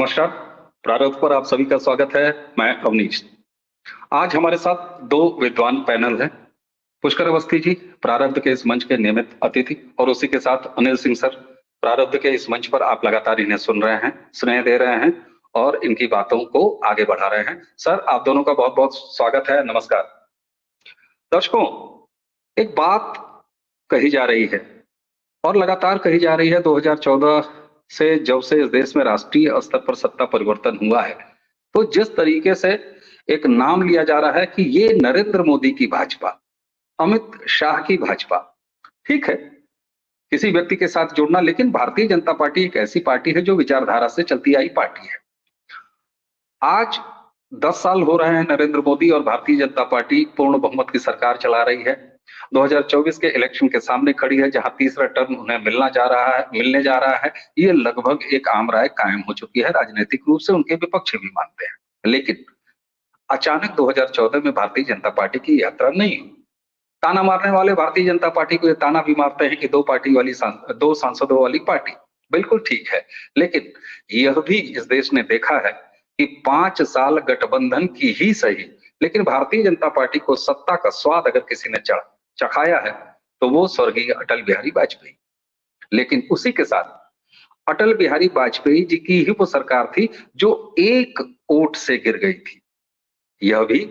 नमस्कार। प्रारंभ पर आप सभी का स्वागत है। मैं अवनीश। आज हमारे साथ दो विद्वान पैनल हैं। पुष्कर अवस्थी जी, प्रारब्ध के इस मंच के नियमित अतिथि, और उसी के साथ अनिल सिंह सर। प्रारब्ध के इस मंच पर आप लगातार इन्हें सुन रहे हैं, स्नेह दे रहे हैं और इनकी बातों को आगे बढ़ा रहे हैं। सर, आप दोनों का बहुत बहुत स्वागत है। नमस्कार। दर्शकों, एक बात कही जा रही है और लगातार कही जा रही है 2014 से, जब से इस देश में राष्ट्रीय स्तर पर सत्ता परिवर्तन हुआ है। तो जिस तरीके से एक नाम लिया जा रहा है कि ये नरेंद्र मोदी की भाजपा, अमित शाह की भाजपा। ठीक है, किसी व्यक्ति के साथ जुड़ना, लेकिन भारतीय जनता पार्टी एक ऐसी पार्टी है जो विचारधारा से चलती आई पार्टी है। आज 10 साल हो रहे हैं नरेंद्र मोदी और भारतीय जनता पार्टी पूर्ण बहुमत की सरकार चला रही है। 2024 के इलेक्शन के सामने खड़ी है, जहां तीसरा टर्म उन्हें मिलने जा रहा है। ये लगभग एक आम राय कायम हो चुकी है, राजनीतिक रूप से उनके विपक्ष भी मानते हैं। लेकिन अचानक 2014 में भारतीय जनता पार्टी की यात्रा नहीं हुई। ताना मारने वाले भारतीय जनता पार्टी को ये ताना भी मारते हैं कि दो सांसदों वाली पार्टी। बिल्कुल ठीक है, लेकिन यह भी इस देश ने देखा है कि 5 साल गठबंधन की ही सही, लेकिन भारतीय जनता पार्टी को सत्ता का स्वाद अगर किसी ने चखाया है तो वो स्वर्गीय अटल बिहारी वाजपेयी। लेकिन उसी के साथ अटल बिहारी वाजपेयी जी की ही वो सरकार थी जो एक वोट से गिर गई थी। यह भी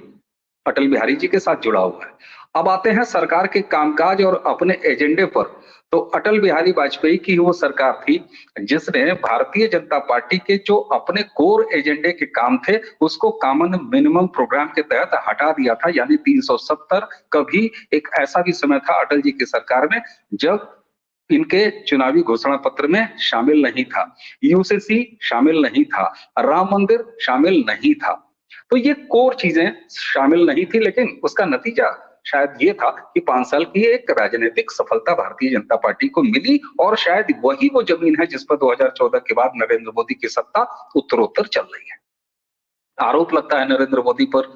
अटल बिहारी जी के साथ जुड़ा हुआ है। अब आते हैं सरकार के कामकाज और अपने एजेंडे पर। तो अटल बिहारी वाजपेयी की वो सरकार थी जिसने भारतीय जनता पार्टी के जो अपने कोर एजेंडे के काम थे उसको कॉमन मिनिमम प्रोग्राम के तहत हटा दिया था, यानी 370। कभी एक ऐसा भी समय था अटल जी की सरकार में जब इनके चुनावी घोषणा पत्र में शामिल नहीं था, यूसीसी शामिल नहीं था, राम मंदिर शामिल नहीं था। तो ये कोर चीजें शामिल नहीं थी, लेकिन उसका नतीजा शायद ये था कि 5 साल की एक राजनीतिक सफलता भारतीय जनता पार्टी को मिली, और शायद वही वो जमीन है जिस पर 2014 के बाद नरेंद्र मोदी की सत्ता उत्तरोत्तर चल रही है। आरोप लगता है नरेंद्र मोदी पर,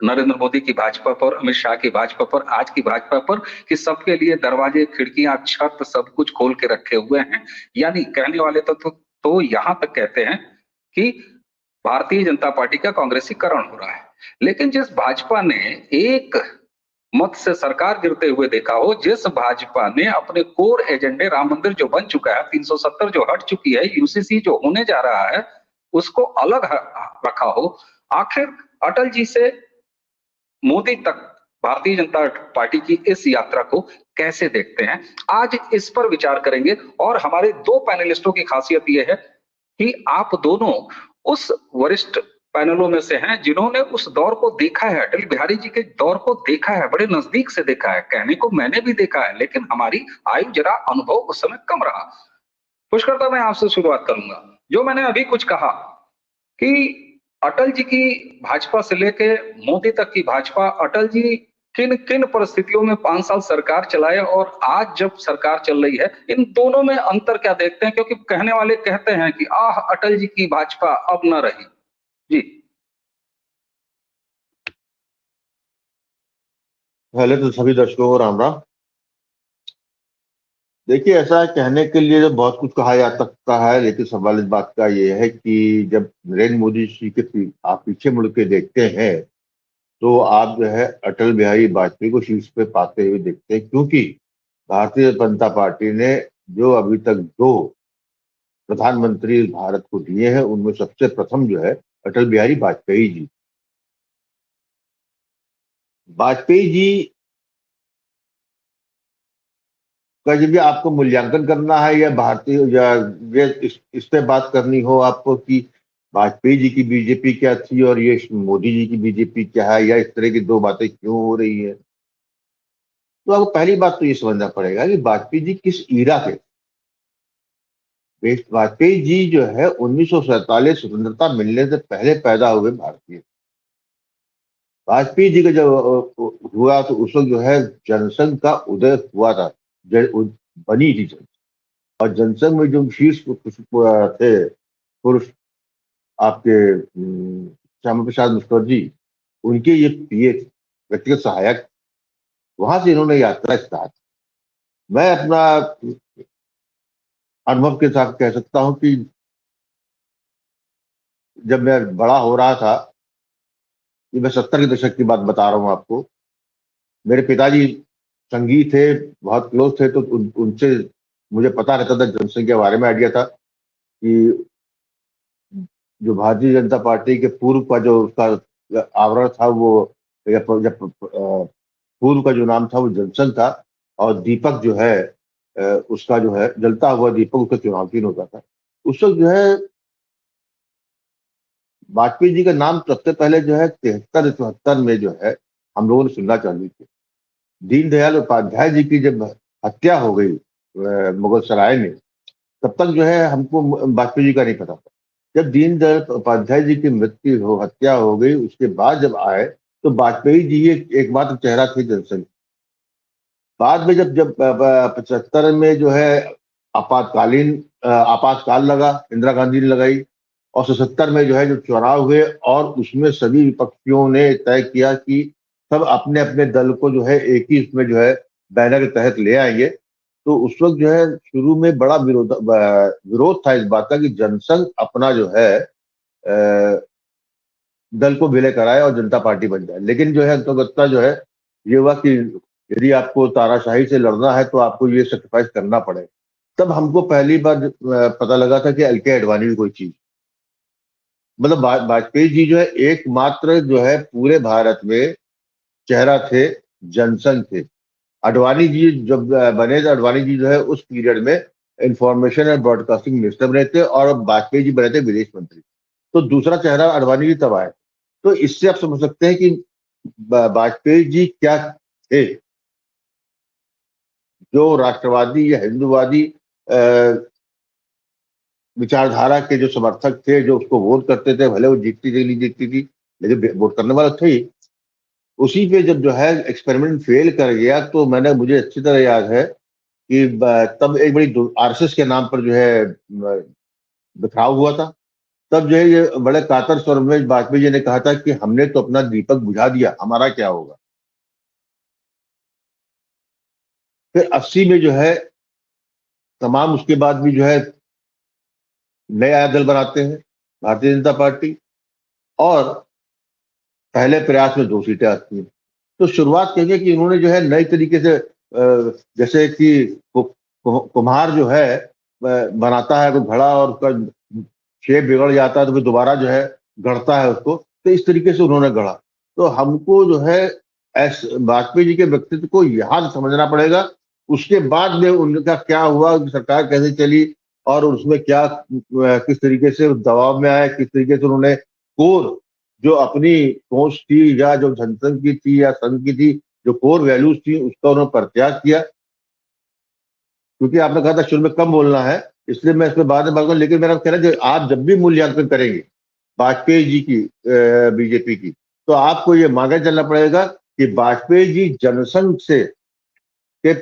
नरेंद्र मोदी की भाजपा पर, अमित शाह की भाजपा पर, आज की भाजपा पर कि सबके लिए दरवाजे, खिड़कियां, छत सब कुछ खोल के रखे हुए हैं। यानी कहने वाले तो यहां तक कहते हैं कि भारतीय जनता पार्टी का कांग्रेसीकरण हो रहा है। लेकिन जिस भाजपा ने एक मत से सरकार गिरते हुए देखा हो, जिस भाजपा ने अपने कोर एजेंडे, राम मंदिर जो बन चुका है, 370 जो हट चुकी है, यूसीसी जो होने जा रहा है, उसको अलग रखा हो, आखिर अटल जी से मोदी तक भारतीय जनता पार्टी की इस यात्रा को कैसे देखते हैं, आज इस पर विचार करेंगे। और हमारे दो पैनलिस्टों की खासियत यह है कि आप दोनों उस वरिष्ठ पैनलों में से हैं जिन्होंने उस दौर को देखा है, अटल बिहारी जी के दौर को देखा है, बड़े नजदीक से देखा है। कहने को मैंने भी देखा है, लेकिन हमारी आयु, जरा अनुभव उस समय कम रहा। पुष्कर, मैं आपसे शुरुआत करूंगा। जो मैंने अभी कुछ कहा कि अटल जी की भाजपा से लेके मोदी तक की भाजपा, अटल जी किन किन परिस्थितियों में 5 साल सरकार चलाए और आज जब सरकार चल रही है, इन दोनों में अंतर क्या देखते हैं? क्योंकि कहने वाले कहते हैं कि आह, अटल जी की भाजपा अब न रही। जी। पहले तो सभी दर्शकों को राम राम। देखिए, ऐसा कहने के लिए तो बहुत कुछ कहा जा सकता है, लेकिन सवाल इस बात का ये है कि जब नरेंद्र मोदी जी के आप पीछे मुड़ के देखते हैं तो आप जो है अटल बिहारी वाजपेयी को शीर्ष पे पाते हुए देखते हैं, क्योंकि भारतीय जनता पार्टी ने जो अभी तक 2 प्रधानमंत्री भारत को दिए हैं उनमें सबसे प्रथम जो है अटल बिहारी वाजपेयी जी। वाजपेयी जी का जब भी आपको मूल्यांकन करना है या भारतीय या ये इस पे बात करनी हो आपको कि वाजपेयी जी की बीजेपी क्या थी और ये मोदी जी की बीजेपी क्या है, या इस तरह की 2 बातें क्यों हो रही है, तो आपको पहली बात तो ये समझना पड़ेगा कि वाजपेयी जी किस ईरा के। वाजपेयी जी जो है 1947 स्वतंत्रता मिलने से पहले पैदा हुए भारतीय। वाजपेयी जी का जब हुआ तो उस वक्त जो है जनसंघ का उदय हुआ था, बनी थी जनसंघ, और जनसंघ में जो शीर्ष थे पुरुष आपके श्यामा प्रसाद मुखर्जी, उनके ये पीए व्यक्तिगत सहायक, वहां से इन्होंने यात्रा स्टार्ट। मैं अपना अनुभव के साथ कह सकता हूं कि जब मैं बड़ा हो रहा था, ये मैं 70 के दशक की बात बता रहा हूँ आपको। मेरे पिताजी संगी थे, बहुत क्लोज थे, तो उनसे मुझे पता रहता था, जनसंघ के बारे में आइडिया था कि जो भारतीय जनता पार्टी के पूर्व का जो उसका आवरण था वो, या पूर्व का जो नाम था वो जनसंघ था, और दीपक जो है उसका जो है जलता हुआ दीपक, उसका चुनाव चिन्ह होता था। उस वक्त जो है वाजपेयी जी का नाम सबसे पहले जो है 73-74 में जो है हम लोगों ने सुनना चालू किया। दीनदयाल उपाध्याय जी की जब हत्या हो गई मुगल सराय में, तब तक जो है हमको वाजपेयी जी का नहीं पता था। जब दीनदयाल उपाध्याय जी की मृत्यु हो, हत्या हो गई, उसके बाद जब आए तो वाजपेयी जी एकमात्र चेहरा थे जनसंघ। बाद में जब जब 75 में जो है आपातकाल लगा, इंदिरा गांधी ने लगाई, और 77 में जो है जो चुनाव हुए, और उसमें सभी विपक्षियों ने तय किया कि सब अपने अपने दल को जो है एक ही इसमें जो है बैनर के तहत ले आएंगे। तो उस वक्त जो है शुरू में बड़ा विरोध था इस बात का कि जनसंघ अपना जो है दल को विलय कराए और जनता पार्टी बन जाए। लेकिन जो है अंतोगत्ता जो है ये हुआ कि यदि आपको तानाशाही से लड़ना है तो आपको ये सेक्रीफाइस करना पड़े। तब हमको पहली बार पता लगा था कि एलके आडवाणी भी कोई चीज, मतलब वाजपेयी जी जो है एकमात्र जो है पूरे भारत में चेहरा थे, जनसंघ थे। अडवाणी जी जब बने तो अडवाणी जी जो है उस पीरियड में इंफॉर्मेशन एंड ब्रॉडकास्टिंग मिनिस्टर बने थे, और वाजपेयी जी बने थे विदेश मंत्री। तो दूसरा चेहरा अडवाणी जी तब आए। तो इससे आप समझ सकते हैं कि वाजपेयी जी क्या थे। जो राष्ट्रवादी या हिंदूवादी विचारधारा के जो समर्थक थे, जो उसको वोट करते थे, भले वो जीतती थी नहीं जीतती थी, लेकिन वोट करने वाला थे ही। उसी पे जब जो है एक्सपेरिमेंट फेल कर गया, तो मुझे अच्छी तरह याद है कि तब एक बड़ी आरएसएस के नाम पर जो है बिखराव हुआ था। तब जो है ये बड़े कातर स्वर में वाजपेयी जी ने कहा था कि हमने तो अपना दीपक बुझा दिया, हमारा क्या होगा। फिर 80 में जो है तमाम उसके बाद भी जो है नया दल बनाते हैं, भारतीय जनता पार्टी, और पहले प्रयास में 2 सीटें आती हैं। तो शुरुआत कहेंगे कि इन्होंने जो है नई तरीके से जैसे कि कुम्हार जो है बनाता है कोई घड़ा, और उसका शेप बिगड़ जाता है तो फिर दोबारा जो है गढ़ता है उसको, तो इस तरीके से उन्होंने गढ़ा। तो हमको जो है वाजपेयी जी के व्यक्तित्व को यहाँ समझना पड़ेगा। उसके बाद में उनका क्या हुआ, सरकार कैसे चली, और उसमें क्या किस तरीके से दबाव में आए, किस तरीके से उन्होंने कोर जो अपनी सोच थी, या जो जनसंघ की थी या संघ की थी, जो कोर वैल्यूज थी, उसका उन्होंने परित्याग किया। क्योंकि आपने कहा था शुरू में कम बोलना है, इसलिए मैं इसमें बाद में बात करूँ। लेकिन मेरा कहना है कि आप जब भी मूल्यांकन करेंगे वाजपेयी जी की, बीजेपी की, तो आपको ये मांगा चलना पड़ेगा कि वाजपेयी जी जनसंघ से के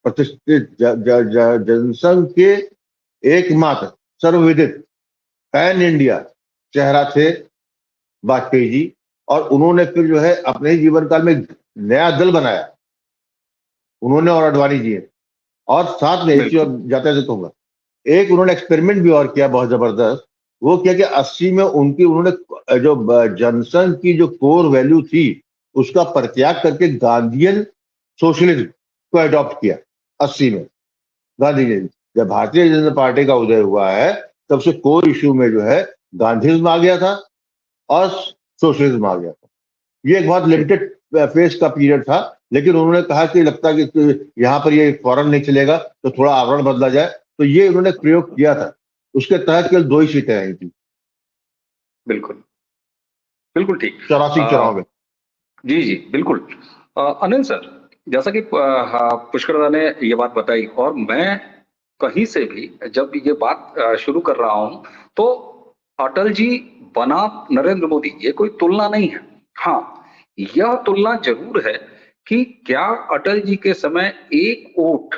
प्रतिष्ठित जनसंघ के एकमात्र सर्वविदित पैन इंडिया चेहरा थे वाजपेयी जी। और उन्होंने फिर जो है अपने ही जीवन काल में नया दल बनाया, उन्होंने और अडवाणी जी ने। और साथ में एक चीज बिल्कुल। जाते जाते कहूंगा, एक उन्होंने एक्सपेरिमेंट भी और किया बहुत जबरदस्त। वो किया कि 80 में उन्होंने जो जनसंघ की जो कोर वैल्यू थी, उसका परित्याग करके गांधीयन सोशलिज्म को अडॉप्ट किया। 80 में गांधी जी, जब भारतीय जनता पार्टी का उदय हुआ है, तब से कोर इश्यू में जो है गांधीज्म आ गया था और सोशलिज्म आ गया था। ये एक बहुत लिमिटेड फेज का पीरियड था, लेकिन उन्होंने कहा कि लगता है कि यहाँ पर ये फौरन नहीं चलेगा, तो थोड़ा आवरण बदला जाए। तो ये उन्होंने प्रयोग किया था। उसके तहत केवल 2 ही सीटें आई थी बिल्कुल। बिल्कुल ठीक। 84 चुनाव में। जी जी बिल्कुल। अनिल सर, जैसा कि हाँ, पुष्कर दा ने ये बात बताई, और मैं कहीं से भी जब ये बात शुरू कर रहा हूं, तो अटल जी बनाम नरेंद्र मोदी, ये कोई तुलना नहीं है। हाँ, यह तुलना जरूर है कि क्या अटल जी के समय एक वोट,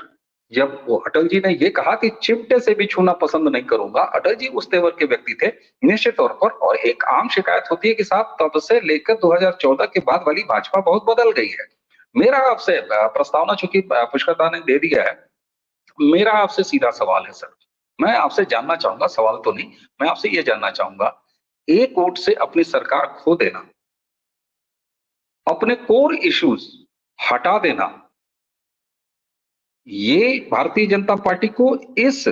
जब वो अटल जी ने ये कहा कि चिमटे से भी छूना पसंद नहीं करूंगा, अटल जी उस तेवर के व्यक्ति थे निश्चित तौर पर। और एक आम शिकायत होती है कि साहब तब से लेकर 2014 के बाद वाली भाजपा बहुत बदल गई है। मेरा आपसे प्रस्तावना चूंकि पुष्कर दा ने दे दिया है, मेरा आपसे सीधा सवाल है सर। मैं आपसे जानना चाहूंगा, सवाल तो नहीं, मैं आपसे ये जानना चाहूंगा एक वोट से अपनी सरकार खो देना, अपने कोर इश्यूज हटा देना, ये भारतीय जनता पार्टी को इस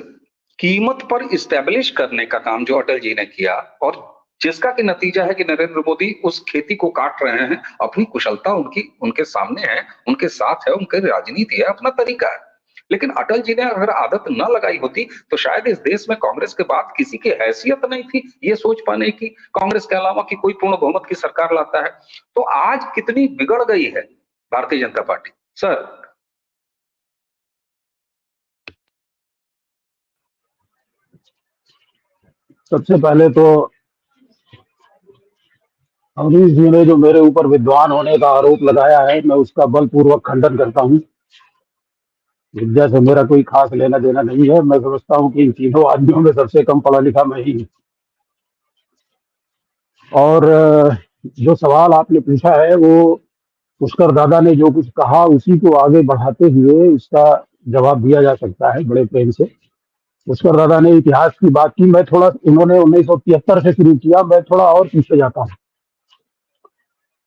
कीमत पर इस्टेब्लिश करने का काम जो अटल जी ने किया, और जिसका कि नतीजा है कि नरेंद्र मोदी उस खेती को काट रहे हैं। अपनी कुशलता उनकी उनके सामने है, उनके साथ है, उनकी राजनीति है, अपना तरीका है। लेकिन अटल जी ने अगर आदत न लगाई होती तो शायद इस देश में कांग्रेस के बाद किसी की हैसियत नहीं थी ये सोच पाने की कांग्रेस के अलावा कि कोई पूर्ण बहुमत की सरकार लाता है। तो आज कितनी बिगड़ गई है भारतीय जनता पार्टी। सर, सबसे पहले तो अवनीश जी ने जो मेरे ऊपर विद्वान होने का आरोप लगाया है, मैं उसका बलपूर्वक खंडन करता हूँ। विद्या से मेरा कोई खास लेना देना नहीं है। मैं समझता हूँ कि इन तीनों आदमियों में सबसे कम पढ़ा लिखा मैं ही हूँ। और जो सवाल आपने पूछा है वो पुष्कर दादा ने जो कुछ कहा उसी को आगे बढ़ाते हुए उसका जवाब दिया जा सकता है बड़े प्रेम से। पुष्कर दादा ने इतिहास की बात की, मैं थोड़ा, उन्होंने 1973 से शुरू किया, मैं थोड़ा और पीछे जाता हूँ।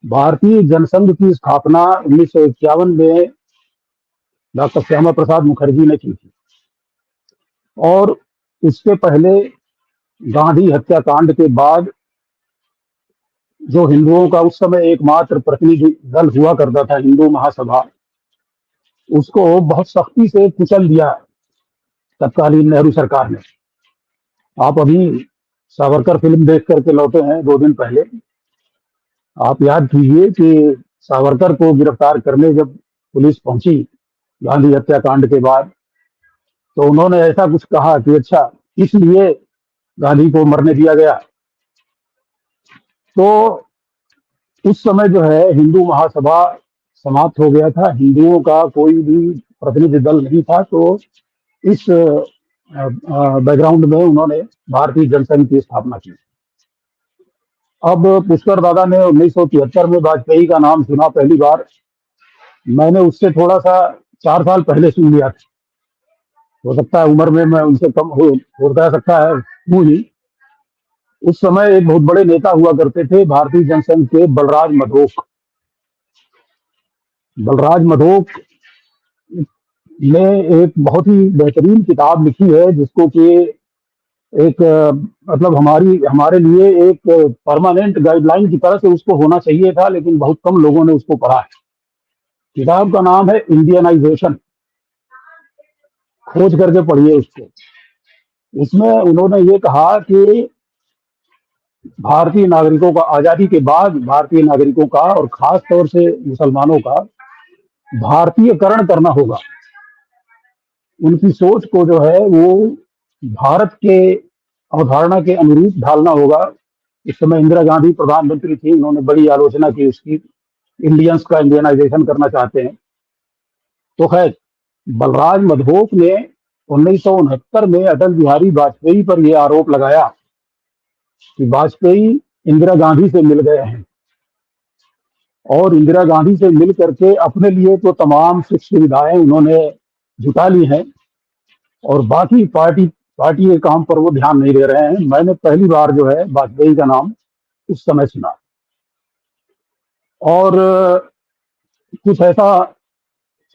भारतीय जनसंघ की स्थापना 1951 में डॉक्टर श्यामा प्रसाद मुखर्जी ने की थी, और उससे पहले गांधी हत्याकांड के बाद जो हिंदुओं का उस समय एकमात्र प्रतिनिधि दल हुआ करता था, हिंदू महासभा, उसको बहुत सख्ती से कुचल दिया तत्कालीन नेहरू सरकार ने। आप अभी सावरकर फिल्म देख करके लौटे हैं 2 दिन पहले। आप याद कीजिए कि सावरकर को गिरफ्तार करने जब पुलिस पहुंची गांधी हत्याकांड के बाद, तो उन्होंने ऐसा कुछ कहा कि अच्छा, इसलिए गांधी को मरने दिया गया। तो उस समय जो है हिंदू महासभा समाप्त हो गया था, हिंदुओं का कोई भी प्रतिनिधि दल नहीं था। तो इस बैकग्राउंड में उन्होंने भारतीय जनसंघ की स्थापना की। अब पुष्कर दादा ने 1973 में वाजपेयी का नाम सुना पहली बार। मैंने उससे थोड़ा सा 4 साल पहले सुन लिया था। हो सकता है उम्र में मैं उनसे कम हो सकता है हूँ ही। उस समय एक बहुत बड़े नेता हुआ करते थे भारतीय जनसंघ के, बलराज मधोक। बलराज मधोक ने एक बहुत ही बेहतरीन किताब लिखी है, जिसको कि एक मतलब हमारे लिए एक परमानेंट गाइडलाइन की तरह से उसको होना चाहिए था, लेकिन बहुत कम लोगों ने उसको पढ़ा है। किताब का नाम है इंडियनाइजेशन। खोज करके पढ़िए उसको। उसमें उन्होंने ये कहा कि भारतीय नागरिकों का, आजादी के बाद भारतीय नागरिकों का और खास तौर से मुसलमानों का भारतीयकरण करना होगा। उनकी सोच को जो है वो भारत के अवधारणा के अनुरूप ढालना होगा। इस समय इंदिरा गांधी प्रधानमंत्री थी, उन्होंने बड़ी आलोचना की उसकी, इंडियंस का इंडियनाइजेशन करना चाहते हैं। तो खैर, बलराज मधोक ने 1969 में अटल बिहारी वाजपेयी पर यह आरोप लगाया कि वाजपेयी इंदिरा गांधी से मिल गए हैं, और इंदिरा गांधी से मिल करके अपने लिए तो तमाम सुख सुविधाएं उन्होंने जुटा ली हैं, और बाकी पार्टी के काम पर वो ध्यान नहीं दे रहे हैं। मैंने पहली बार जो है वाजपेयी का नाम उस समय सुना। और कुछ ऐसा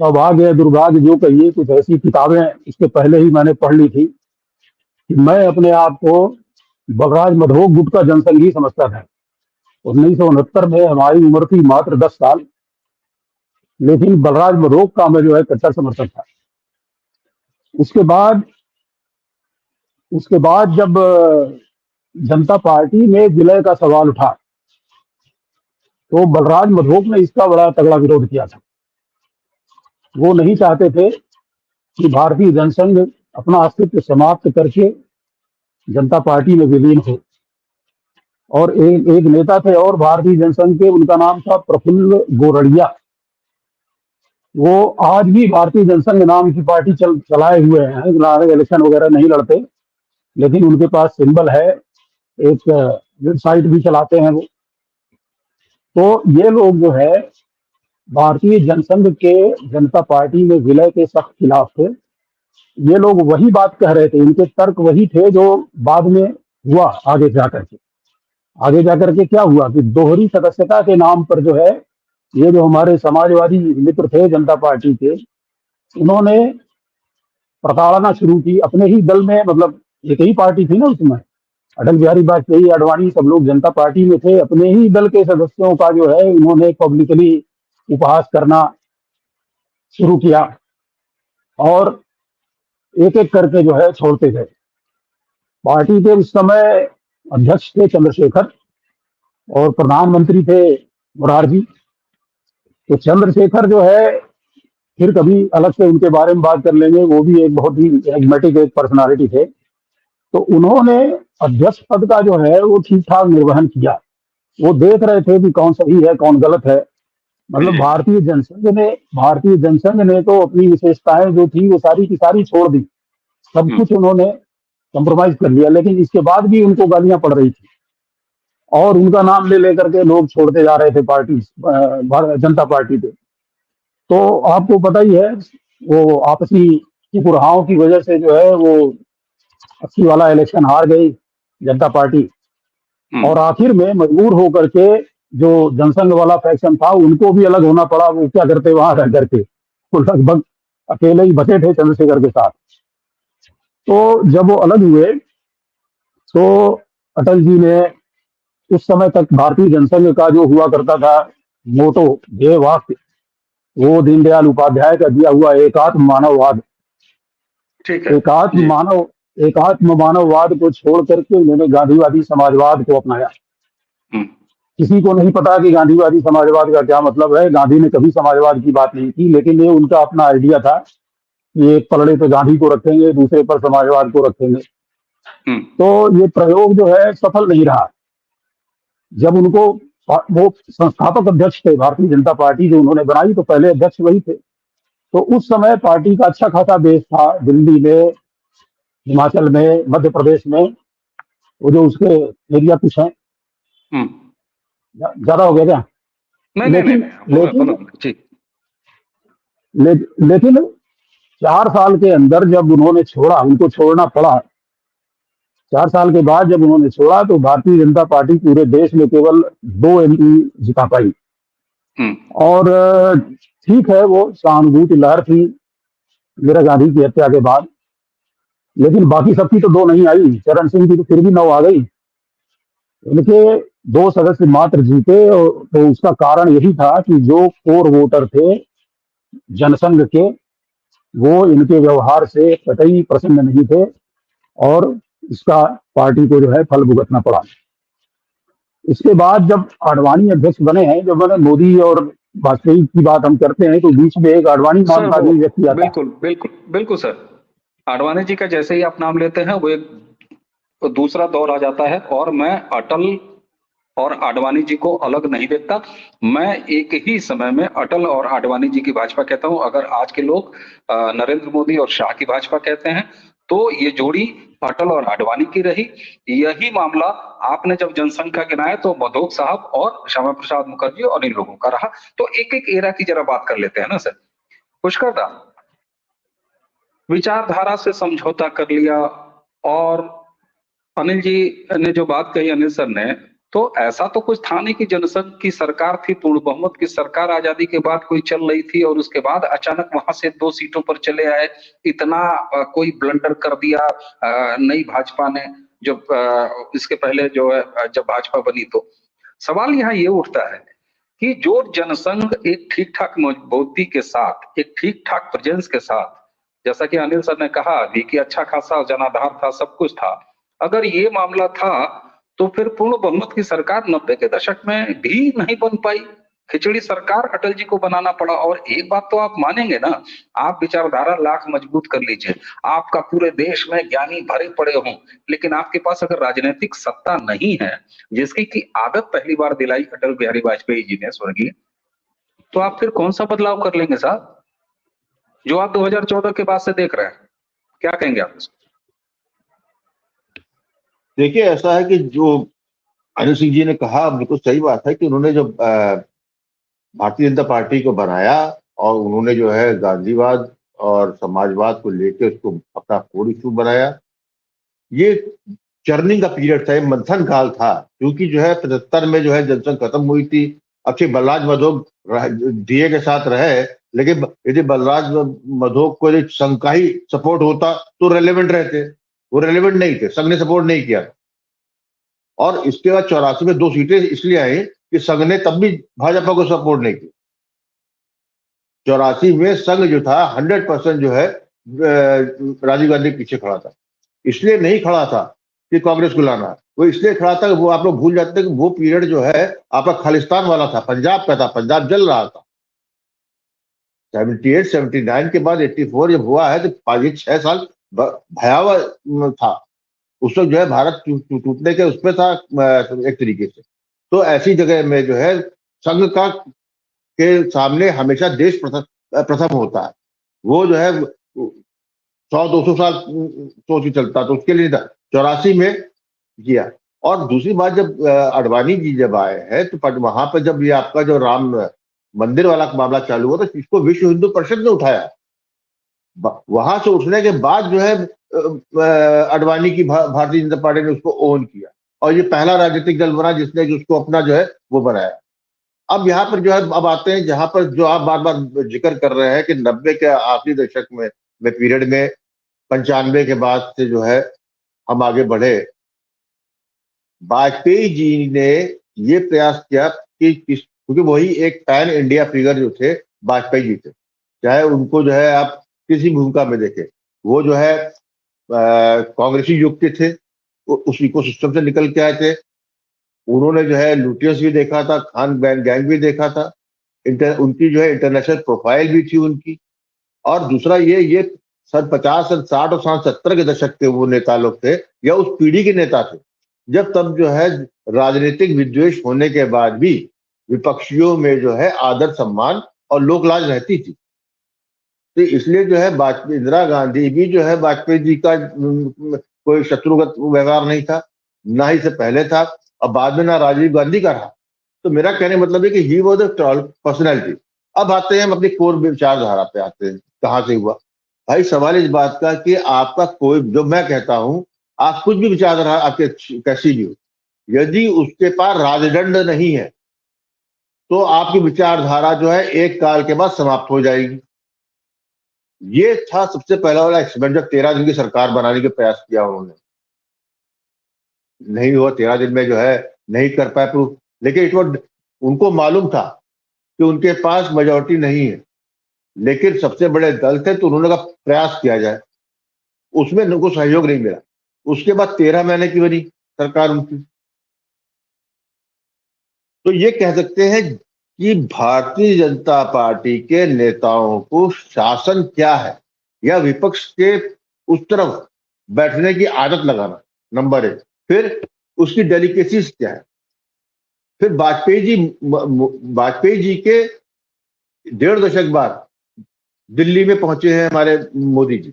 सौभाग्य या दुर्भाग्य जो कहिए, कुछ ऐसी किताबें इसके पहले ही मैंने पढ़ ली थी कि मैं अपने आप को बलराज मधोक गुट का जनसंघी समझता था। 1969 में हमारी उम्र थी मात्र 10 साल, लेकिन बलराज मधोक का मैं जो है कट्टर समर्थक था। उसके बाद जब जनता पार्टी में विलय का सवाल उठा, तो बलराज मधोक ने इसका बड़ा तगड़ा विरोध किया था। वो नहीं चाहते थे कि भारतीय जनसंघ अपना अस्तित्व समाप्त करके जनता पार्टी में विलीन हो। और एक नेता थे और भारतीय जनसंघ के, उनका नाम था प्रफुल्ल गोरड़िया। वो आज भी भारतीय जनसंघ नाम की पार्टी चलाए हुए हैं, इलेक्शन वगैरह नहीं लड़ते, लेकिन उनके पास सिंबल है, एक वेबसाइट भी चलाते हैं वो। तो ये लोग जो है भारतीय जनसंघ के जनता पार्टी में विलय के सख्त खिलाफ थे। ये लोग वही बात कह रहे थे, इनके तर्क वही थे जो बाद में हुआ आगे जाकर के। आगे जाकर के क्या हुआ कि दोहरी सदस्यता के नाम पर जो है, ये जो हमारे समाजवादी मित्र थे जनता पार्टी के, उन्होंने प्रताड़ना शुरू की अपने ही दल में। मतलब एक ही पार्टी थी ना उसमें, अटल बिहारी वाजपेयी, आडवाणी, सब लोग जनता पार्टी में थे। अपने ही दल के सदस्यों का जो है उन्होंने पब्लिकली उपहास करना शुरू किया और एक एक करके जो है छोड़ते गए। पार्टी के उस समय अध्यक्ष थे चंद्रशेखर और प्रधानमंत्री थे मोरारजी। तो चंद्रशेखर जो है, फिर कभी अलग से उनके बारे में बात कर लेंगे, वो भी एक बहुत ही एग्मेटिक एक पर्सनालिटी थे। तो उन्होंने अध्यक्ष पद का जो है वो ठीक ठाक निर्वहन किया। वो देख रहे थे कि कौन सही है कौन गलत है। मतलब जी। भारतीय जनसंघ ने तो अपनी विशेषताएं जो थी वो सारी की सारी छोड़ दी, सब कुछ उन्होंने कंप्रोमाइज कर लिया। लेकिन इसके बाद भी उनको गालियां पड़ रही थी और उनका नाम ले लेकर के लोग छोड़ते जा रहे थे पार्टी, जनता पार्टी पे। तो आपको पता ही है, वो आपसी कुरहाओं की वजह से जो है वो 80 वाला इलेक्शन हार गई जनता पार्टी। और आखिर में मजबूर होकर के जो जनसंघ वाला फैक्शन था उनको भी अलग होना पड़ा। वो क्या करते वहां रह करके, वो लगभग अकेले ही बचे थे चंद्रशेखर के साथ। तो जब वो अलग हुए तो अटल जी ने उस समय तक भारतीय जनसंघ का जो हुआ करता था मोटो, ध्येय वाक्य, वो दीनदयाल उपाध्याय का दिया हुआ एकात्म मानववाद, ठीक है एकात्म जी। मानव एकात्म मानववाद को छोड़ करके उन्होंने गांधीवादी समाजवाद को अपनाया। हम्म, किसी को नहीं पता कि गांधीवादी समाजवाद का क्या मतलब है। गांधी ने कभी समाजवाद की बात नहीं की, लेकिन ये उनका अपना आइडिया था कि एक पलड़े पे गांधी को रखेंगे, दूसरे पर समाजवाद को रखेंगे। तो ये प्रयोग जो है सफल नहीं रहा। जब उनको, वो संस्थापक अध्यक्ष थे भारतीय जनता पार्टी जो उन्होंने बनाई, तो पहले अध्यक्ष वही थे। तो उस समय पार्टी का अच्छा खासा बेस था दिल्ली में, हिमाचल में, मध्य प्रदेश में। वो जो उसके एरिया कुछ है, ज्यादा हो गया क्या? नहीं नहीं नहीं लेकिन नहीं, बोलो लेकिन बोलो जी। ले, लेकिन 4 साल के अंदर जब उन्होंने छोड़ा, उनको छोड़ना पड़ा, 4 साल के बाद जब उन्होंने छोड़ा तो भारतीय जनता पार्टी पूरे देश में केवल 2 MP जिता पाई। और ठीक है, वो सहानुभूति लहर थी इंदिरा गांधी की हत्या के बाद, लेकिन बाकी सबकी तो 2 नहीं आई। चरण सिंह की तो फिर भी 9 आ गई। इनके 2 सदस्य मात्र जीते। तो उसका कारण यही था कि जो कोर वोटर थे जनसंघ के, वो इनके व्यवहार से कतई प्रसन्न नहीं थे और इसका पार्टी को जो है फल भुगतना पड़ा। इसके बाद जब आडवाणी अध्यक्ष बने हैं, जब मैंने मोदी और वाजपेयी की बात हम करते हैं तो बीच में एक आडवाणी सर नाम का वो भी व्यक्ति आता है। बिल्कुल बिल्कुल बिल्कुल सर, आडवाणी जी का जैसे ही आप नाम लेते हैं वो एक दूसरा दौर आ जाता है। और मैं अटल और आडवाणी जी को अलग नहीं देखता। मैं एक ही समय में अटल और आडवाणी जी की भाजपा कहता हूं। अगर आज के लोग नरेंद्र मोदी और शाह की भाजपा कहते हैं तो ये जोड़ी अटल और आडवाणी की रही। यही मामला आपने जब जनसंघ का गिनाया तो मधोक साहब और श्यामा प्रसाद मुखर्जी और इन लोगों का रहा। तो एक एक एरा की जरा बात कर लेते हैं ना सर। पुष्कर दा, विचारधारा से समझौता कर लिया। और अनिल जी ने जो बात कही, अनिल सर ने, तो ऐसा तो कुछ था नहीं कि जनसंघ की सरकार थी, पूर्ण बहुमत की सरकार आजादी के बाद कोई चल रही थी और उसके बाद अचानक वहां से 2 सीटों पर चले आए। इतना कोई ब्लंडर कर दिया नई भाजपा ने जब इसके पहले जो है जब भाजपा बनी। तो सवाल यहाँ ये उठता है कि जो जनसंघ एक ठीक ठाक मजबूती के साथ, एक ठीक ठाक प्रेजेंस के साथ, जैसा कि अनिल सर ने कहा भी कि अच्छा खासा जनाधार था, सब कुछ था, अगर ये मामला था तो फिर पूर्ण बहुमत की सरकार 90 के दशक में भी नहीं बन पाई। खिचड़ी सरकार अटल जी को बनाना पड़ा। और एक बात तो आप मानेंगे ना, आप विचारधारा लाख मजबूत कर लीजिए, आपका पूरे देश में ज्ञानी भरे पड़े हों, लेकिन आपके पास अगर राजनीतिक सत्ता नहीं है, जिसकी की आदत पहली बार दिलाई अटल बिहारी वाजपेयी जी ने स्वर्गीय, तो आप फिर कौन सा बदलाव कर लेंगे साहब, जो आप 2014 के बाद से देख रहे हैं? क्या कहेंगे आप इसको? देखिए, ऐसा है कि जो अनिल सिंह जी ने कहा बिल्कुल सही बात है कि उन्होंने जब भारतीय जनता पार्टी को बनाया और उन्होंने जो है गांधीवाद और समाजवाद को लेकर उसको अपना कोर इशू बनाया। ये चर्निंग का पीरियड था, ये मंथन काल था, क्योंकि जो है 75 में जो है जनसंघ खत्म हुई थी। अक्षय बलराज मधोक डीए के साथ रहे, लेकिन यदि बलराज मधोक को यदि संघ का ही सपोर्ट होता तो रेलेवेंट रहते, वो रेलेवेंट नहीं थे, संघ ने सपोर्ट नहीं किया। और इसके बाद 84 में 2 सीटें इसलिए आई कि संघ ने तब भी भाजपा को सपोर्ट नहीं की। 84 में संघ जो था 100% जो है राजीव गांधी के पीछे खड़ा था। इसलिए नहीं खड़ा था कि कांग्रेस को लाना, वो इसलिए खड़ा था कि वो आप लोग भूल जाते हैं कि वो पीरियड जो है आपका खालिस्तान वाला था, पंजाब का था, पंजाब जल रहा था। 78 79 के बाद 84 जब हुआ है तो 5-6 साल भयावह था। उस वक्त जो है भारत टूटने के उसमें था एक तरीके से। तो ऐसी जगह में जो है संघ का के सामने हमेशा देश प्रथम होता है। वो जो है 100-200 साल सोच के चलता, तो उसके लिए था 84 में किया। और दूसरी बात, जब अडवाणी जी जब आए हैं तो वहां पर जब ये आपका जो राम मंदिर वाला मामला चालू हुआ तो इसको विश्व हिंदू परिषद ने उठाया। वहां से उठने के बाद जो है अडवाणी की भारतीय जनता पार्टी ने उसको ओन किया और ये पहला राजनीतिक दल बना जिसने कि उसको अपना जो है वो बनाया। अब यहाँ पर जो है अब आते हैं जहां पर जो आप बार बार जिक्र कर रहे हैं कि 90 के आखिरी दशक में पीरियड में 95 के बाद से जो है हम आगे बढ़े। वाजपेयी जी ने ये प्रयास किया कि क्योंकि वही एक पैन इंडिया फिगर जो थे वाजपेयी जी थे, चाहे उनको जो है आप किसी भूमिका में देखें, वो जो है कांग्रेसी युग के थे, उस इकोसिस्टम से निकल के आए थे। उन्होंने जो है लुटियंस भी देखा था, खान गैंग भी देखा था, उनकी जो है इंटरनेशनल प्रोफाइल भी थी उनकी। और दूसरा ये सन 50 सन 60 और सन 70 के दशक के वो नेता लोग थे या उस पीढ़ी के नेता थे जब तब जो है राजनीतिक विद्वेष होने के बाद भी विपक्षियों में जो है आदर सम्मान और लोक लाज रहती थी। तो इसलिए जो है इंदिरा गांधी भी जो है वाजपेयी जी का कोई शत्रुगत व्यवहार नहीं था, ना ही से पहले था और बाद में ना राजीव गांधी का रहा। तो मेरा कहने मतलब है कि ही वॉज अ पर्सनैलिटी। अब आते हैं हम अपनी कोर विचारधारा पे आते हैं, कहाँ से हुआ भाई सवाल इस बात का कि आपका कोई, जो मैं कहता हूं आप कुछ भी विचारधारा आपके कैसी भी हो, यदि उसके पास राजदंड नहीं है तो आपकी विचारधारा जो है एक काल के बाद समाप्त हो जाएगी। ये था सबसे पहला वाला एक्सपेरिमेंट जब 13 दिन की सरकार बनाने के प्रयास किया उन्होंने। नहीं हुआ, 13 दिन में जो है नहीं कर पाए प्रूफ, लेकिन इट वॉज उनको मालूम था कि उनके पास मेजोरिटी नहीं है, लेकिन सबसे बड़े दल थे तो उन्होंने कहा प्रयास किया जाए, उसमें उनको सहयोग नहीं मिला। उसके बाद 13 महीने की बनी सरकार उनकी। तो ये कह सकते हैं कि भारतीय जनता पार्टी के नेताओं को शासन क्या है या विपक्ष के उस तरफ बैठने की आदत लगाना, नंबर 1। फिर उसकी डेलिकेसीज क्या है। फिर वाजपेयी जी के 1.5 दशक बाद दिल्ली में पहुंचे हैं हमारे मोदी जी,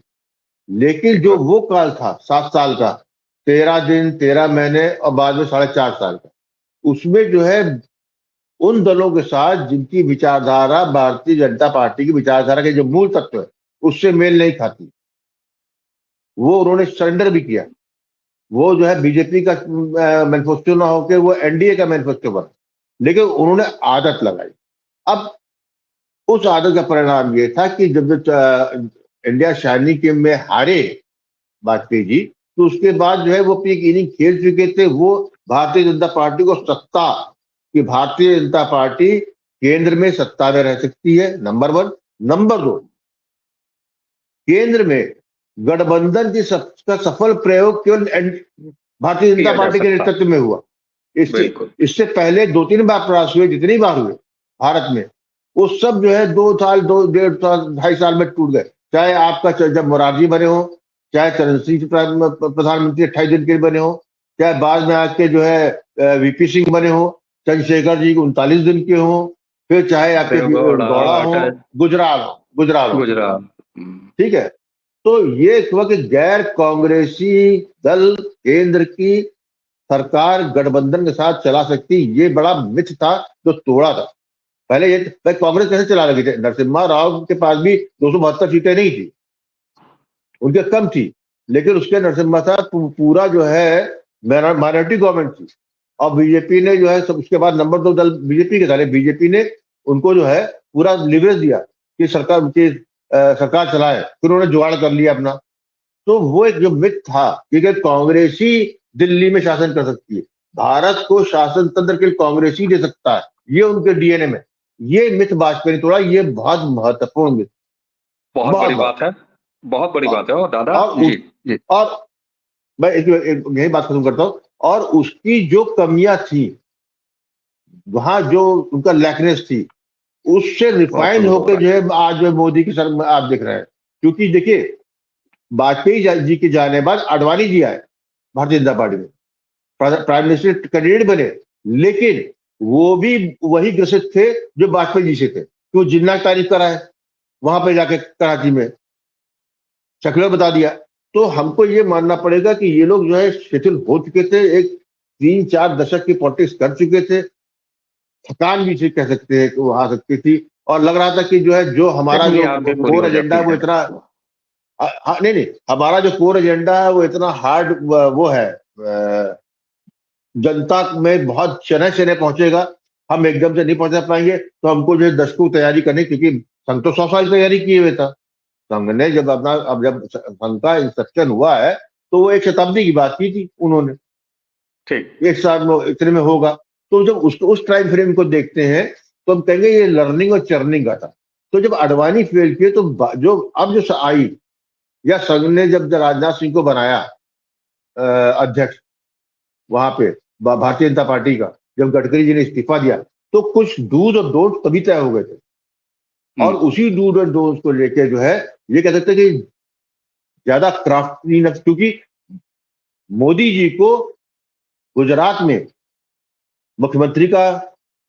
लेकिन जो वो काल था 7 साल का, 13 दिन 13 महीने और बाद में 4.5 साल का, उसमें जो है उन दलों के साथ जिनकी विचारधारा भारतीय जनता पार्टी की विचारधारा के जो मूल तत्व है उससे मेल नहीं खाती, वो उन्होंने सरेंडर भी किया। वो जो है बीजेपी का मैनिफेस्टो ना होकर वो एनडीए का मैनिफेस्टो बना, लेकिन उन्होंने आदत लगाई। अब उस आदत का परिणाम ये था कि जब इंडिया शाइनिंग के में हारे वाजपेयी जी, तो उसके बाद जो है वो अपनी एक इनिंग खेल चुके थे। वो भारतीय जनता पार्टी को सत्ता कि भारतीय जनता पार्टी केंद्र में सत्ता में रह सकती है, नंबर 1। नंबर 2, केंद्र में गठबंधन की का सफल प्रयोग केवल भारतीय जनता पार्टी के नेतृत्व में हुआ। इससे पहले 2-3 बार प्रयास हुए, जितनी बार हुए भारत में, वो सब जो है 2 साल 2.5 साल 2.5 साल में टूट गए। चाहे आपका जब मोरारजी बने हो, चाहे चरण सिंह प्रधानमंत्री 28 दिन के लिए बने हो, चाहे बाद में आके जो है वीपी सिंह बने हो, चंद्रशेखर जी 39 दिन के हो, फिर चाहे आपके गौड़ा हो, गुजराल हो, ठीक है। तो ये हुआ कि गैर कांग्रेसी दल केंद्र की सरकार गठबंधन के साथ चला सकती, ये बड़ा मिथ था जो तोड़ा था। पहले ये कांग्रेस कैसे चला लगी थी, नरसिम्हा राव के पास भी 272 सीटें नहीं थी, उनके कम थी, लेकिन उसके नरसिम्हा साहब पूरा जो है माइनॉरिटी गवर्नमेंट थी, और बीजेपी ने जो है सब, उसके बाद नंबर 2 दल बीजेपी के था, बीजेपी ने उनको जो है पूरा लिवरेज दिया कि सरकार चलाए, फिर उन्होंने जुगाड़ कर लिया अपना। तो वो एक जो मिथ था कि कांग्रेस ही दिल्ली में शासन कर सकती है, भारत को शासन तंत्र के लिए कांग्रेस ही दे सकता है, ये उनके डीएनए में, ये मिथ वाजपेयी ने तोड़ा। ये बहुत महत्वपूर्ण मिथ, बहुत बड़ी बहुत बात है, बहुत बड़ी बात है। और दादा और जी जी और मैं यही बात खत्म करता हूँ। और उसकी जो कमियां थी, वहां जो उनका लैकनेस थी, उससे बहुत रिफाइन दूर हो होकर रहा जो है आज जो मोदी की सर आप देख रहे हैं। क्योंकि देखिए, वाजपेयी जी के जाने बाद अडवाणी जी आए भारतीय जनता पार्टी में, प्राइम मिनिस्टर कैंडिडेट बने, लेकिन वो भी वही ग्रसित थे जो वाजपेयी जी से थे। तो जिन्ना तारीफ करा है वहां पे जाके कराची में, शक्ल बता दिया। तो हमको ये मानना पड़ेगा कि ये लोग जो है शिथिल हो चुके थे, एक 3-4 दशक की पॉलिटिक्स कर चुके थे, थकान भी से कह सकते हैं कि वो आ सकती थी, और लग रहा था कि जो है जो है, हमारा जो उम्मीद भी पूरी कोर हो एजेंडा जाती है वो है। इतना नहीं नहीं, हमारा जो कोर एजेंडा है वो इतना हार्ड वो है, जनता में बहुत चने चने पहुंचेगा, हम एकदम से नहीं पहुंचा पाएंगे। तो हमको जो है दशकों तैयारी करनी, क्योंकि संघ तो 100 साल तैयारी किए हुए था। संघ ने जब अपना, अब जब संघ का इंस्ट्रक्शन हुआ है तो वो 1 शताब्दी की बात की थी उन्होंने, ठीक, 1 साल में इतने में होगा। तो जब उस टाइम फ्रेम को देखते हैं तो हम कहेंगे ये लर्निंग और चर्निंग का था। तो जब अडवाणी फेल किए तो जो अब जो आई, या संघ ने जब राजनाथ सिंह को बनाया अध्यक्ष वहां पे भारतीय जनता पार्टी का, जब गडकरी जी ने इस्तीफा दिया, तो कुछ डूज और डोंट्स तभी तय हो गए थे। और उसी डूज और डोंट्स को लेके जो है ये कह सकते हैं कि ज्यादा क्राफ्टी, क्योंकि मोदी जी को गुजरात में मुख्यमंत्री का,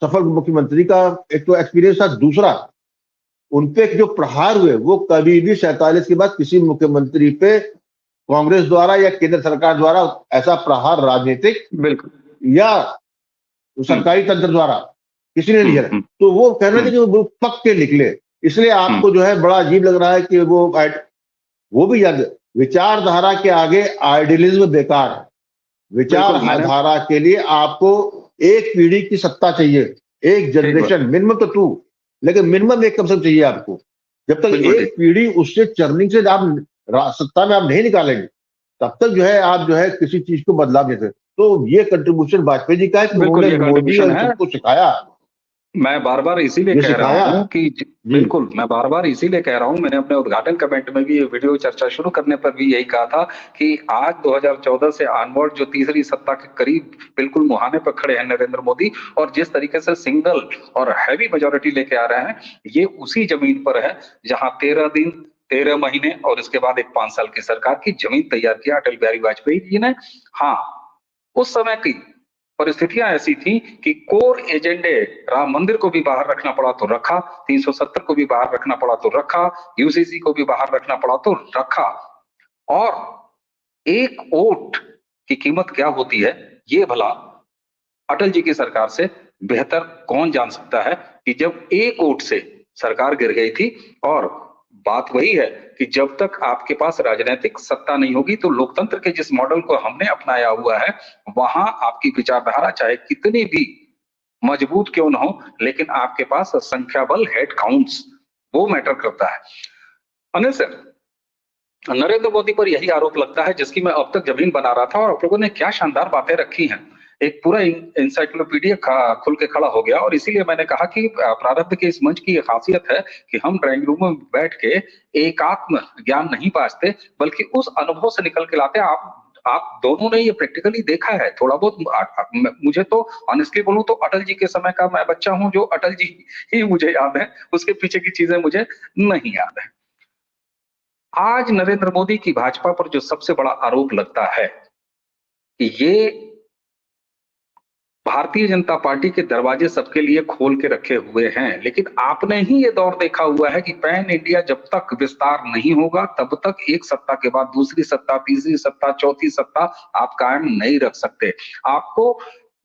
सफल मुख्यमंत्री का एक तो एक्सपीरियंस था, दूसरा उनपे जो प्रहार हुए वो कभी भी 47 के बाद किसी मुख्यमंत्री पे कांग्रेस द्वारा या केंद्र सरकार द्वारा ऐसा प्रहार राजनीतिक बिल्कुल, या सरकारी तंत्र द्वारा किसी ने नहीं किया। हम्म, तो वो कहना था कि वो पक के निकले, इसलिए आपको जो है बड़ा अजीब लग रहा है कि वो भी याद, विचारधारा के आगे आइडियलिज्म बेकार है। विचारधारा के लिए आपको एक पीढ़ी की सत्ता चाहिए, एक जनरेशन, मिनिमम तो 2, लेकिन मिनिमम एक कम से कम चाहिए आपको। जब तक एक पीढ़ी उससे चर्निंग से आप सत्ता में आप नहीं निकालेंगे, तब तक जो है आप जो है किसी चीज को बदलाव नहीं सकते। तो ये कंट्रीब्यूशन वाजपेयी जी का है कि उन्होंने मोदी और सबको सिखाया। मैं बार बार इसीलिए कह रहा हूँ कि बिल्कुल, मैं बार बार इसीलिए कह रहा हूँ, मैंने अपने उद्घाटन कमेंट में भी ये वीडियो चर्चा शुरू करने पर भी यही कहा था कि आज 2014 से ऑनवर्ड जो तीसरी सत्ता के करीब बिल्कुल मुहाने पर खड़े हैं नरेंद्र मोदी, और जिस तरीके से सिंगल और हैवी मेजोरिटी लेके आ रहे हैं, ये उसी जमीन पर है जहां 13 दिन 13 महीने और इसके बाद एक 5 साल की सरकार की जमीन तैयार किया अटल बिहारी वाजपेयी जी ने। हाँ, उस समय की परिस्थितियां ऐसी थी कि कोर एजेंडे, राम मंदिर को भी बाहर रखना पड़ा तो रखा, 370 को भी बाहर रखना पड़ा तो रखा, यूसीसी को भी बाहर रखना पड़ा तो रखा। और एक वोट की कीमत क्या होती है ये भला अटल जी की सरकार से बेहतर कौन जान सकता है कि जब एक वोट से सरकार गिर गई थी। और बात वही है कि जब तक आपके पास राजनीतिक सत्ता नहीं होगी तो लोकतंत्र के जिस मॉडल को हमने अपनाया हुआ है वहां आपकी विचारधारा चाहे कितनी भी मजबूत क्यों ना हो, लेकिन आपके पास संख्या बल, हेड काउंट्स, वो मैटर करता है। अनिल सर, नरेंद्र मोदी पर यही आरोप लगता है जिसकी मैं अब तक जमीन बना रहा था, और आप लोगों ने क्या शानदार बातें रखी हैं, एक पूरा इंसाइक्लोपीडिया खुल के खड़ा हो गया। और इसीलिए मैंने कहा कि प्रारब्ध के इस मंच की ये खासियत है कि हम ड्राइंग रूम में बैठ के एकात्म ज्ञान नहीं पाते, बल्कि उस अनुभव से निकल के लाते हैं। आप दोनों ने ये प्रैक्टिकली देखा है थोड़ा बहुत। मुझे तो ऑनेस्टली बोलूं तो अटल जी के समय का मैं बच्चा हूं, जो अटल जी ही मुझे याद है, उसके पीछे की चीजें मुझे नहीं याद है। आज नरेंद्र मोदी की भाजपा पर जो सबसे बड़ा आरोप लगता है कि ये भारतीय जनता पार्टी के दरवाजे सबके लिए खोल के रखे हुए हैं, लेकिन आपने ही ये दौर देखा हुआ है कि पैन इंडिया जब तक विस्तार नहीं होगा तब तक एक सत्ता के बाद दूसरी सत्ता, तीसरी सत्ता, चौथी सत्ता आप कायम नहीं रख सकते। आपको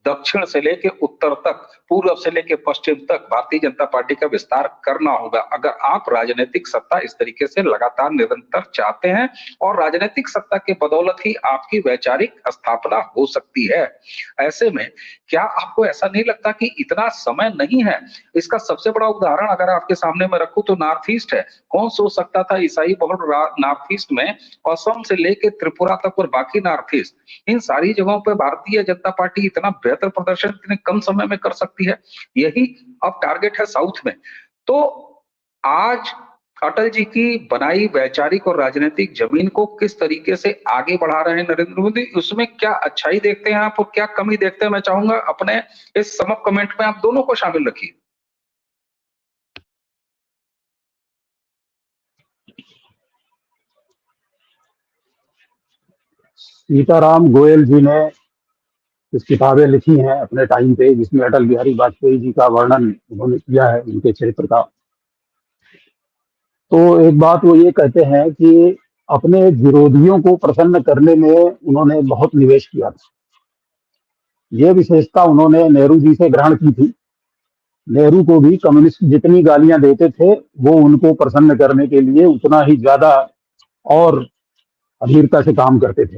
दक्षिण से लेके उत्तर तक, पूर्व से लेके पश्चिम तक भारतीय जनता पार्टी का विस्तार करना होगा अगर आप राजनीतिक सत्ता इस तरीके से लगातार निरंतर चाहते हैं, और राजनीतिक सत्ता के बदौलत ही आपकी वैचारिक स्थापना हो सकती है। ऐसे में क्या आपको ऐसा नहीं लगता कि इतना समय नहीं है? इसका सबसे बड़ा उदाहरण अगर आपके सामने मैं रखूं तो नॉर्थ ईस्ट है। कौन सोच सकता था ईसाई बहुल नॉर्थ ईस्ट में, असम से लेके त्रिपुरा तक और बाकी नॉर्थ ईस्ट, इन सारी जगहों पे भारतीय जनता पार्टी इतना बेहतर प्रदर्शन इतने कम समय में कर सकती है। यही अब टारगेट है साउथ में। तो आज अटल जी की बनाई वैचारिक और राजनीतिक जमीन को किस तरीके से आगे बढ़ा रहे हैं नरेंद्र मोदी, उसमें क्या अच्छाई देखते हैं आप और क्या कमी देखते हैं? मैं चाहूंगा अपने इस समअप कमेंट में आप दोनों को शामिल रखिए। सीताराम गोयल जी ने कुछ किताबें लिखी हैं अपने टाइम पे, जिसमें अटल बिहारी वाजपेयी जी का वर्णन उन्होंने किया है, उनके चरित्र का। तो एक बात वो ये कहते हैं कि अपने विरोधियों को प्रसन्न करने में उन्होंने बहुत निवेश किया था। ये विशेषता उन्होंने नेहरू जी से ग्रहण की थी। नेहरू को भी कम्युनिस्ट जितनी गालियां देते थे, वो उनको प्रसन्न करने के लिए उतना ही ज्यादा और अधीरता से काम करते थे।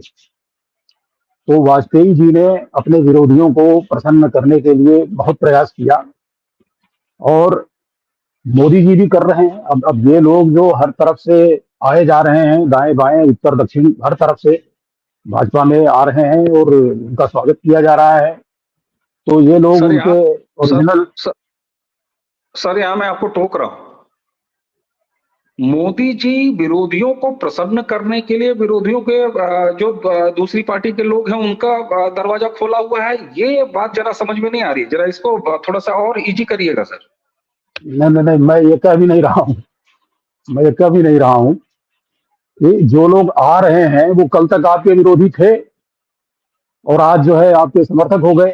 तो वाजपेयी जी ने अपने विरोधियों को प्रसन्न करने के लिए बहुत प्रयास किया, और मोदी जी भी कर रहे हैं। अब ये लोग जो हर तरफ से आए जा रहे हैं, दाएं बाएं उत्तर दक्षिण हर तरफ से भाजपा में आ रहे हैं और उनका स्वागत किया जा रहा है। तो ये लोग सर उनके ओरिजिनल सर यहाँ मैं आपको टोक रहा हूं। मोदी जी विरोधियों को प्रसन्न करने के लिए विरोधियों के जो दूसरी पार्टी के लोग हैं उनका दरवाजा खोला हुआ है, ये बात जरा समझ में नहीं आ रही। जरा इसको थोड़ा सा और इजी करिएगा सर। नहीं, मैं ये कह भी नहीं रहा हूँ कि जो लोग आ रहे हैं वो कल तक आपके विरोधी थे और आज जो है आपके समर्थक हो गए।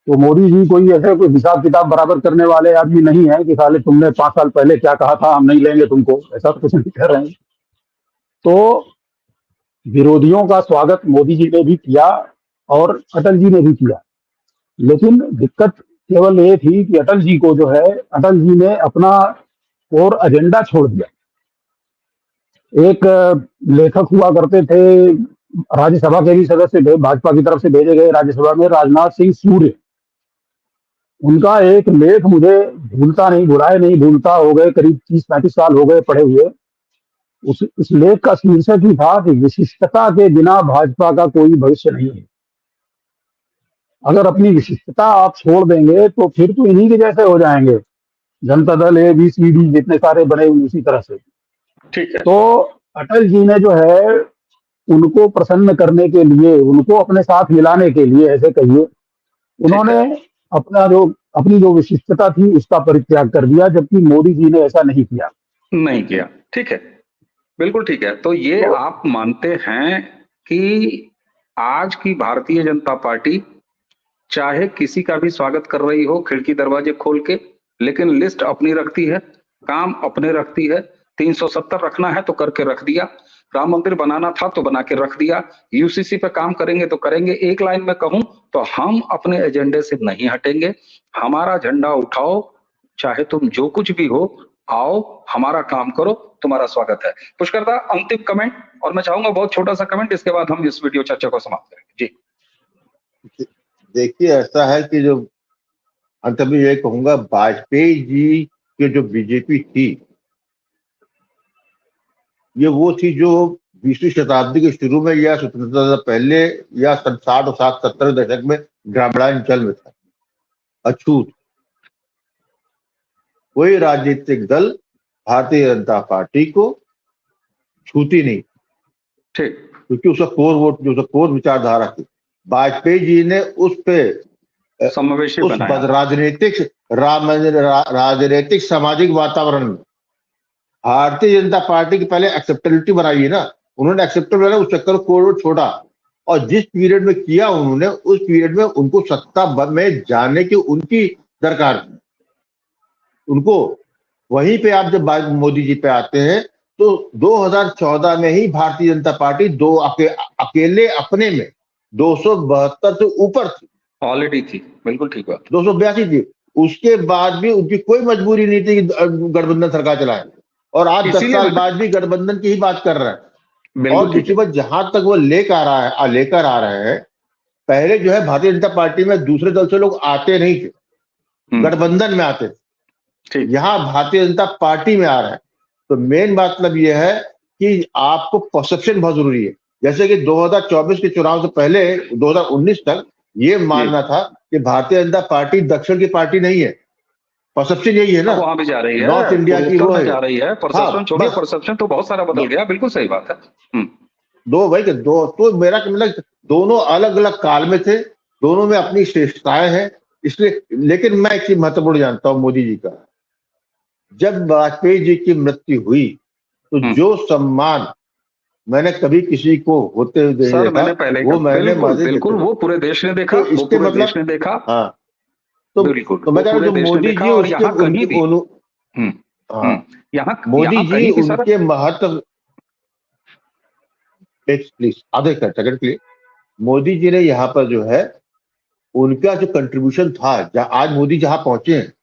तो मोदी जी कोई ऐसे कोई हिसाब किताब बराबर करने वाले आदमी नहीं है कि साले तुमने 5 साल पहले क्या कहा था, हम नहीं लेंगे तुमको, ऐसा तो कुछ नहीं कर रहे हैं। तो विरोधियों का स्वागत मोदी जी ने भी किया और अटल जी ने भी किया, लेकिन दिक्कत केवल ये थी कि अटल जी को जो है, अटल जी ने अपना और एजेंडा छोड़ दिया। एक लेखक हुआ करते थे, राज्यसभा के भी सदस्य भाजपा की तरफ से भेजे गए राज्यसभा में, राजनाथ सिंह सूर्य। उनका एक लेख मुझे भुलाए नहीं भूलता, हो गए करीब 30-35 साल हो गए पढ़े हुए। उस लेख का शीर्षक ही था कि विशिष्टता के बिना भाजपा का कोई भविष्य नहीं है। अगर अपनी विशिष्टता आप छोड़ देंगे तो फिर तो इन्हीं के जैसे हो जाएंगे, जनता दल ABCD जितने सारे बने उसी तरह से। ठीक है। तो अटल जी ने जो है उनको प्रसन्न करने के लिए, उनको अपने साथ मिलाने के लिए ऐसे कहिए, उन्होंने अपनी जो विशिष्टता थी उसका परित्याग कर दिया, जबकि मोदी जी ने ऐसा नहीं किया। ठीक है, बिल्कुल ठीक है। तो ये आप मानते हैं कि आज की भारतीय जनता पार्टी चाहे किसी का भी स्वागत कर रही हो खिड़की दरवाजे खोल के, लेकिन लिस्ट अपनी रखती है, काम अपने रखती है। 370 रखना है तो करके रख दिया, राम मंदिर बनाना था तो बना के रख दिया, UCC पे काम करेंगे तो करेंगे। एक लाइन में कहूं तो हम अपने एजेंडे से नहीं हटेंगे। हमारा झंडा उठाओ, चाहे तुम जो कुछ भी हो, आओ हमारा काम करो, तुम्हारा स्वागत है। पुष्कर दा, अंतिम कमेंट, और मैं चाहूंगा बहुत छोटा सा कमेंट, इसके बाद हम इस वीडियो चर्चा को समाप्त करेंगे जी। देखिए, ऐसा है कि जो अंत में ये कहूंगा, वाजपेयी जी की जो बीजेपी थी, ये वो थी जो 20वीं शताब्दी के शुरू में या स्वतंत्रता से पहले या 60 और 70 दशक में ग्रामीणांचल में था, अछूत। कोई राजनीतिक दल भारतीय जनता पार्टी को छूती नहीं, ठीक, क्योंकि उसका कोर विचारधारा थी। वाजपेयी जी ने उस पे समावेशी बनाया। राजनीतिक सामाजिक वातावरण में भारतीय जनता पार्टी की पहले एक्सेप्टेबिलिटी बनाई है ना, उन्होंने एक्सेप्टेबल उस चक्कर को छोड़ा, और जिस पीरियड में किया उन्होंने, उस पीरियड में उनको सत्ता में जाने की उनकी दरकार थी। उनको वहीं पे आप जब मोदी जी पे आते हैं तो 2014 में ही भारतीय जनता पार्टी अकेले अपने में 272 से ऊपर थी। ऑलरेडी थी, बिल्कुल ठीक बात। 282 थी। उसके बाद भी उनकी कोई मजबूरी नहीं थी कि गठबंधन सरकार चलाए, और आज 10 इसीलिए साल मैं- बाद भी गठबंधन की ही बात कर रहे हैं। बिल्कुल और ठीक दूसरी है। बात, जहां तक वो लेकर आ रहे हैं, पहले जो है भारतीय जनता पार्टी में दूसरे दल से लोग आते नहीं थे, गठबंधन में आते थे। ठीक। यहाँ भारतीय जनता पार्टी में आ रहे हैं, तो मेन मतलब यह है कि आपको परसेप्शन बहुत जरूरी है। जैसे कि 2024 के चुनाव से पहले 2019 तक ये मानना था कि भारतीय जनता पार्टी दक्षिण की पार्टी नहीं है, परसेप्शन यही है ना, वहां भी जा रही है, नॉर्थ इंडिया की पूर्वोत्तर वो में है। जा रही है। हाँ, परसेप्शन छोड़िए, बस परसेप्शन तो बहुत सारा बदल गया, बिल्कुल सही बात है। दो भाई के दो, तो मेरा मतलब दोनों अलग अलग काल में थे, दोनों में अपनी श्रेष्ठताएं हैं। इसलिए, लेकिन मैं एक चीज महत्वपूर्ण जानता हूं मोदी जी का, जब वाजपेयी जी की मृत्यु हुई तो जो सम्मान मैंने कभी किसी को होते हुए नहीं सर देखा, मैंने पहले वो मैंने बिल्कुल माधे बिल्कुल, वो पूरे देश ने देखा, तो वो इसके पूरे देश मतलब, ने देखा। हाँ, तो बिल्कुल, मैं वो कह रहा हूं पूरे जो देश ने मोदी देखा। जी और उसके यहाँ कहीं भी, हम्म हाँ, यहाँ मोदी यहाँ जी कहीं भी सर, उनके महत्व, एक प्लीज आधे सेकंड के लिए, मोदी जी ने यहाँ पर जो है उनका जो कंट्रीब्यूशन था, आज मोदी जहां पहुंचे हैं,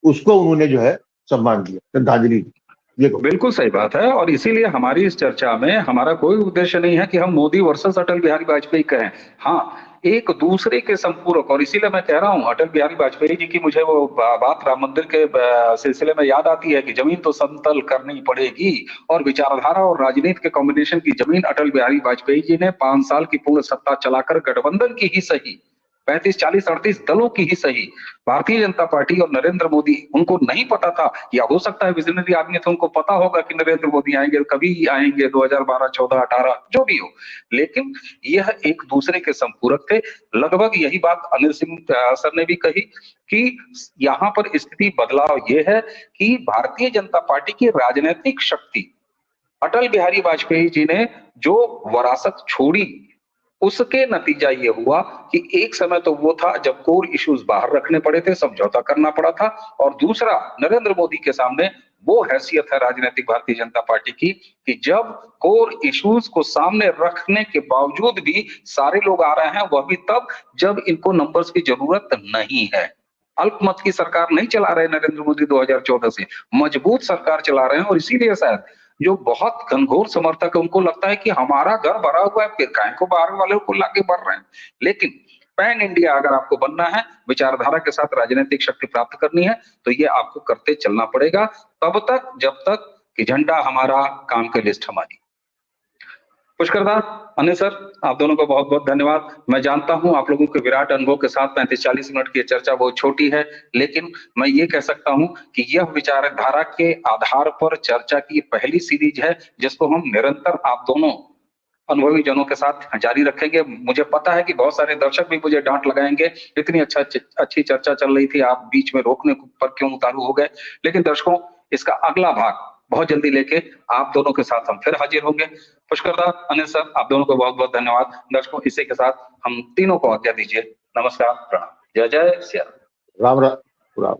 उसको उन्होंने जो है सम्मान दिया, श्रद्धांजलि दी। ये को बिल्कुल सही बात है। और इसीलिए हमारी इस चर्चा में हमारा कोई उद्देश्य नहीं है कि हम मोदी वर्सेस अटल बिहारी वाजपेयी कहें। हाँ, एक दूसरे के संपूरक। और इसीलिए मैं कह रहा हूं, अटल बिहारी वाजपेयी जी की मुझे वो बात राम मंदिर के सिलसिले में याद आती है कि जमीन तो समतल करनी पड़ेगी, और विचारधारा और राजनीति के कॉम्बिनेशन की जमीन अटल बिहारी वाजपेयी जी ने 5 साल की पूर्ण सत्ता चलाकर गठबंधन की ही सही, 35, 40, 38 दलों की ही सही, भारतीय जनता पार्टी और नरेंद्र मोदी, उनको नहीं पता था, या हो सकता है विजनरी आदमी थे, उनको पता होगा कि नरेंद्र मोदी आएंगे, कभी आएंगे 2012, 14, 18, जो भी हो, लेकिन यह एक दूसरे के संपूरक थे। लगभग यही बात अनिल सिंह सर ने भी कही कि यहाँ पर स्थिति बदलाव ये है कि भारतीय जनता पार्टी की राजनीतिक शक्ति, अटल बिहारी वाजपेयी जी ने जो विरासत छोड़ी, उसके नतीजा ये हुआ कि एक समय तो वो था जब कोर इश्यूज बाहर रखने पड़े थे, समझौता करना पड़ा था, और दूसरा नरेंद्र मोदी के सामने वो हैसियत है राजनीतिक भारतीय जनता पार्टी की कि जब कोर इश्यूज को सामने रखने के बावजूद भी सारे लोग आ रहे हैं, वह भी तब जब इनको नंबर्स की जरूरत नहीं है। अल्पमत की सरकार नहीं चला रहे नरेंद्र मोदी 2014 से, मजबूत सरकार चला रहे हैं। और इसीलिए शायद जो बहुत घनघोर समर्थक है, उनको लगता है कि हमारा घर भरा हुआ है, फिर काहे को बाहर वाले को लाके भर रहे हैं। लेकिन पैन इंडिया अगर आपको बनना है, विचारधारा के साथ राजनीतिक शक्ति प्राप्त करनी है, तो ये आपको करते चलना पड़ेगा, तब तक जब तक कि झंडा हमारा, काम की लिस्ट हमारी। पुष्कर, अनिल सर, आप दोनों को बहुत बहुत धन्यवाद। मैं जानता हूं आप लोगों के विराट अनुभव के साथ 35-40 मिनट की चर्चा बहुत छोटी है, लेकिन मैं ये कह सकता हूं कि यह विचारधारा के आधार पर चर्चा की पहली सीरीज है, जिसको हम निरंतर आप दोनों अनुभवी जनों के साथ जारी रखेंगे। मुझे पता है कि बहुत सारे दर्शक भी मुझे डांट लगाएंगे, इतनी अच्छी चर्चा चल रही थी, आप बीच में रोकने पर क्यों उतारू हो गए। लेकिन दर्शकों, इसका अगला भाग बहुत जल्दी लेके आप दोनों के साथ हम फिर हाजिर होंगे। पुष्कर, अनिल सर, आप दोनों को बहुत बहुत धन्यवाद। दर्शकों, इसी के साथ हम तीनों को आज्ञा दीजिए। नमस्कार, प्रणाम, जय जय सिया राम राम।